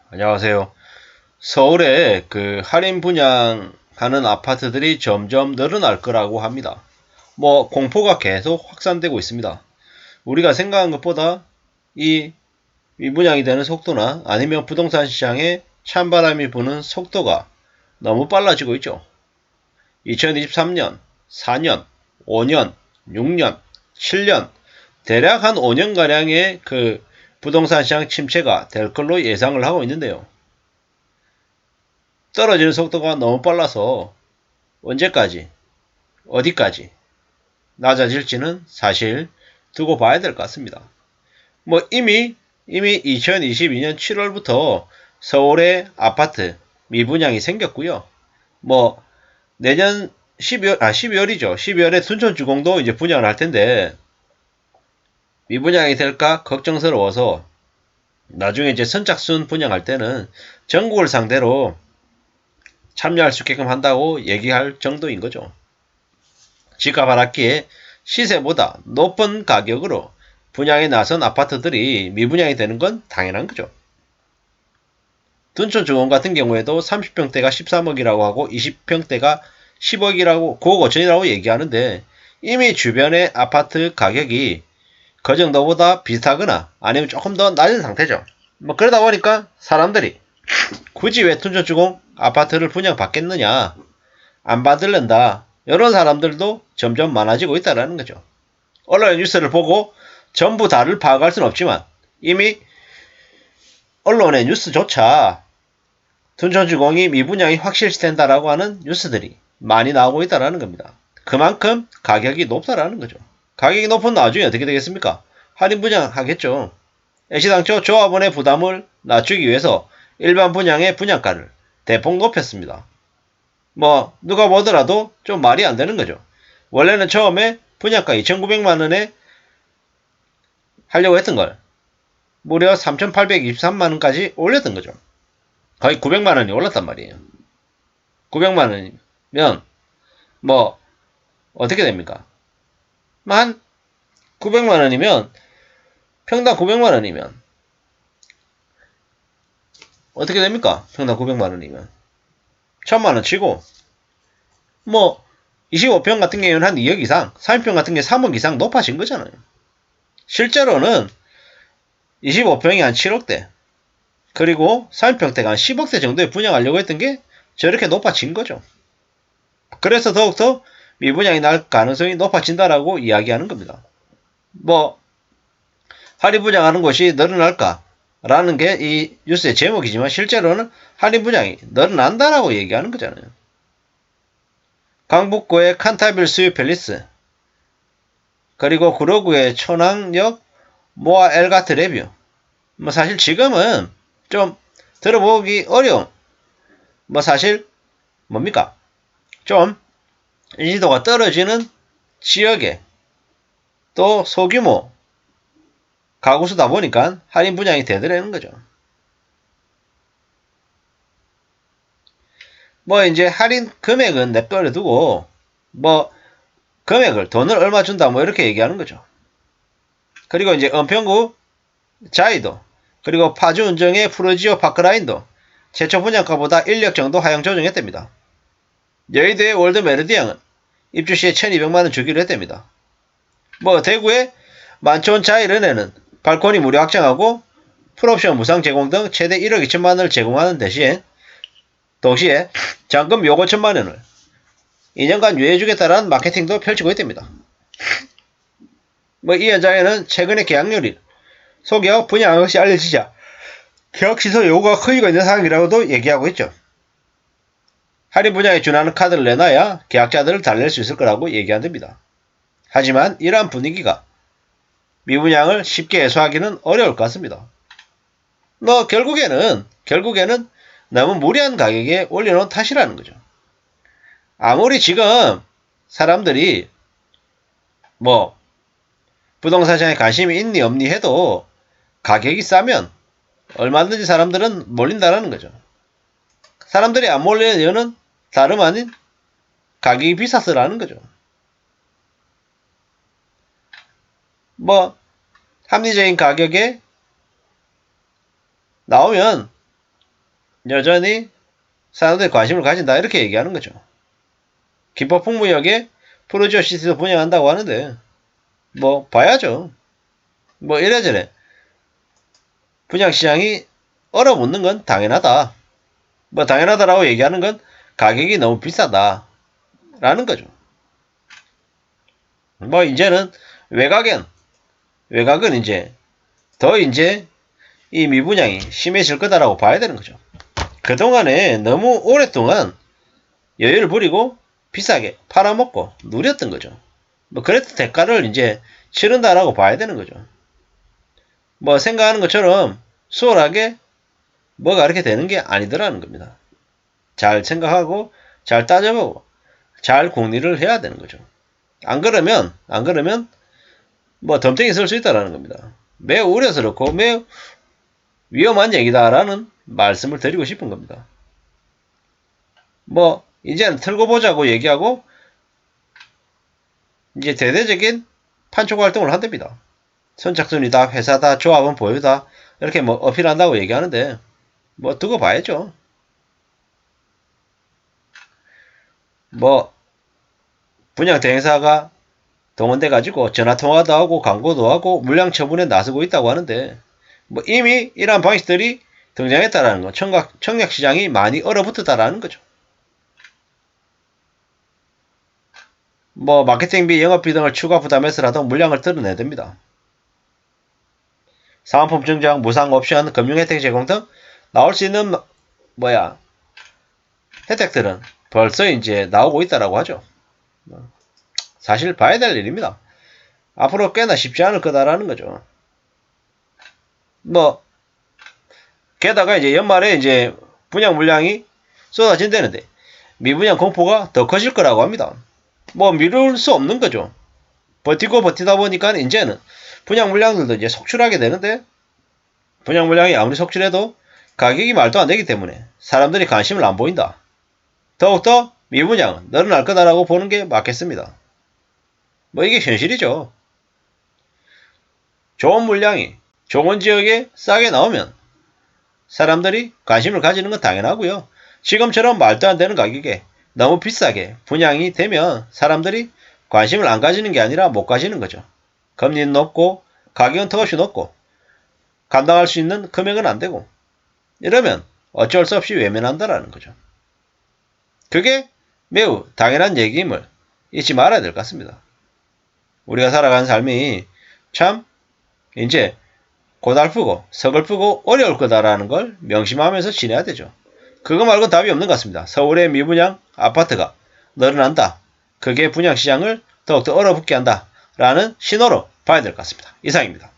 안녕하세요. 서울에 할인 분양하는 아파트들이 점점 늘어날 거라고 합니다. 공포가 계속 확산되고 있습니다. 우리가 생각한 것보다 이 미분양이 되는 속도나 아니면 부동산 시장에 찬바람이 부는 속도가 너무 빨라지고 있죠. 2023년, 4년, 5년, 6년, 7년, 대략 한 5년가량의 부동산 시장 침체가 될 걸로 예상을 하고 있는데요. 떨어지는 속도가 너무 빨라서 언제까지, 어디까지 낮아질지는 사실 두고 봐야 될 것 같습니다. 이미 2022년 7월부터 서울에 아파트 미분양이 생겼고요. 내년 12월이죠. 12월에 둔촌주공도 이제 분양을 할 텐데 미분양이 될까 걱정스러워서 나중에 이제 선착순 분양할 때는 전국을 상대로 참여할 수 있게끔 한다고 얘기할 정도인 거죠. 집값 하락기에 시세보다 높은 가격으로 분양에 나선 아파트들이 미분양이 되는 건 당연한 거죠. 둔촌중원 같은 경우에도 30평대가 13억이라고 하고 20평대가 10억이라고 9억 5천이라고 얘기하는데 이미 주변의 아파트 가격이 그 정도보다 비슷하거나 아니면 조금 더 낮은 상태죠. 그러다 보니까 사람들이 굳이 왜 둔촌주공 아파트를 분양받겠느냐, 안 받을랜다, 이런 사람들도 점점 많아지고 있다는 거죠. 언론의 뉴스를 보고 전부 다를 파악할 수는 없지만 이미 언론의 뉴스조차 둔촌주공이 미분양이 확실시된다라고 하는 뉴스들이 많이 나오고 있다는 겁니다. 그만큼 가격이 높다라는 거죠. 가격이 높은 나중에 어떻게 되겠습니까? 할인 분양하겠죠. 애시당초 조합원의 부담을 낮추기 위해서 일반 분양의 분양가를 대폭 높였습니다. 누가 보더라도 좀 말이 안 되는 거죠. 원래는 처음에 분양가 2,900만원에 하려고 했던 걸 무려 3,823만원까지 올렸던 거죠. 거의 900만원이 올랐단 말이에요. 900만원이면 어떻게 됩니까? 한 900만원이면 평당 900만원이면 어떻게 됩니까? 평당 900만원이면 1000만원 치고 25평 같은 경우는 한 2억 이상, 30평 같은 게 3억 이상 높아진 거잖아요. 실제로는 25평이 한 7억대, 그리고 30평대가 한 10억대 정도에 분양하려고 했던 게 저렇게 높아진 거죠. 그래서 더욱더 미분양이 날 가능성이 높아진다라고 이야기하는 겁니다. 할인 분양하는 곳이 늘어날까? 라는 게 이 뉴스의 제목이지만 실제로는 할인 분양이 늘어난다라고 얘기하는 거잖아요. 강북구의 칸타빌스유 팰리스, 그리고 구로구의 초낭역 모아 엘가트 레뷰. 사실 지금은 좀 들어보기 어려운, 사실 뭡니까? 좀 인지도가 떨어지는 지역에 또 소규모 가구수다 보니까 할인 분양이 되더라는 거죠. 이제 할인 금액은 냅둬려 두고 금액을 돈을 얼마 준다 이렇게 얘기하는 거죠. 그리고 이제 은평구 자이도, 그리고 파주 운정의 푸르지오 파크라인도 최초 분양가보다 1억 정도 하향 조정했답니다. 여의도의 월드 메르디앙은 입주 시에 1200만원 주기로 했답니다. 대구의 만촌 자이른에는 발코니 무료 확장하고 풀옵션 무상 제공 등 최대 1억 2천만원을 제공하는 대신 동시에 잔금 요 5천만원을 2년간 유예해주겠다는 마케팅도 펼치고 있답니다. 이 현장에는 최근의 계약률이 소기업 분양 것이 알려지자 계약 취소 요구가 커지고 있는 상황이라고도 얘기하고 있죠. 할인 분양에 준하는 카드를 내놔야 계약자들을 달랠 수 있을 거라고 얘기한답니다. 하지만 이러한 분위기가 미분양을 쉽게 해소하기는 어려울 것 같습니다. 결국에는 너무 무리한 가격에 올려놓은 탓이라는 거죠. 아무리 지금 사람들이 부동산 시장에 관심이 있니 없니 해도 가격이 싸면 얼마든지 사람들은 몰린다라는 거죠. 사람들이 안 몰리는 이유는 다름 아닌 가격이 비싸서라는 거죠. 합리적인 가격에 나오면 여전히 사람들이 관심을 가진다 이렇게 얘기하는 거죠. 김포풍무역에 프로지오시티도 분양한다고 하는데 뭐 봐야죠. 뭐 이래저래 분양시장이 얼어붙는 건 당연하다. 뭐 당연하다라고 얘기하는 건 가격이 너무 비싸다 라는 거죠. 뭐 이제는 외곽은 이제 더 이제 이 미분양이 심해질 거다라고 봐야 되는 거죠. 그동안에 너무 오랫동안 여유를 부리고 비싸게 팔아먹고 누렸던 거죠. 뭐 그래도 대가를 이제 치른다라고 봐야 되는 거죠. 뭐 생각하는 것처럼 수월하게 뭐가 이렇게 되는 게 아니더라는 겁니다. 잘 생각하고 잘 따져보고 잘 궁리를 해야 되는 거죠. 안 그러면 뭐 덤탱이 쓸 수 있다라는 겁니다. 매우 우려스럽고 매우 위험한 얘기다라는 말씀을 드리고 싶은 겁니다. 뭐 이제는 틀고 보자고 얘기하고 이제 대대적인 판촉 활동을 한답니다. 선착순이다, 회사다, 조합은 보유다 이렇게 뭐 어필한다고 얘기하는데 뭐 두고 봐야죠. 뭐 분양 대행사가 동원돼 가지고 전화통화도 하고 광고도 하고 물량 처분에 나서고 있다고 하는데 뭐 이미 이러한 방식들이 등장했다라는 거, 청약시장이 많이 얼어붙었다라는 거죠. 뭐 마케팅비, 영업비 등을 추가 부담해서라도 물량을 뜯어내야 됩니다. 사은품 증정, 무상 옵션, 금융혜택 제공 등 나올 수 있는 혜택들은 벌써 이제 나오고 있다라고 하죠. 사실 봐야 될 일입니다. 앞으로 꽤나 쉽지 않을 거다라는 거죠. 뭐 게다가 이제 연말에 이제 분양 물량이 쏟아진다는데 미분양 공포가 더 커질 거라고 합니다. 뭐 미룰 수 없는 거죠. 버티다 보니까 이제는 분양 물량들도 이제 속출하게 되는데 분양 물량이 아무리 속출해도 가격이 말도 안 되기 때문에 사람들이 관심을 안 보인다. 더욱더 미분양은 늘어날 거다라고 보는 게 맞겠습니다. 뭐 이게 현실이죠. 좋은 물량이 좋은 지역에 싸게 나오면 사람들이 관심을 가지는 건 당연하고요. 지금처럼 말도 안 되는 가격에 너무 비싸게 분양이 되면 사람들이 관심을 안 가지는 게 아니라 못 가지는 거죠. 금리는 높고 가격은 턱없이 높고 감당할 수 있는 금액은 안 되고 이러면 어쩔 수 없이 외면한다라는 거죠. 그게 매우 당연한 얘기임을 잊지 말아야 될 것 같습니다. 우리가 살아가는 삶이 참 이제 고달프고 서글프고 어려울 거다라는 걸 명심하면서 지내야 되죠. 그거 말고 답이 없는 것 같습니다. 서울의 미분양 아파트가 늘어난다. 그게 분양시장을 더욱더 얼어붙게 한다. 라는 신호로 봐야 될 것 같습니다. 이상입니다.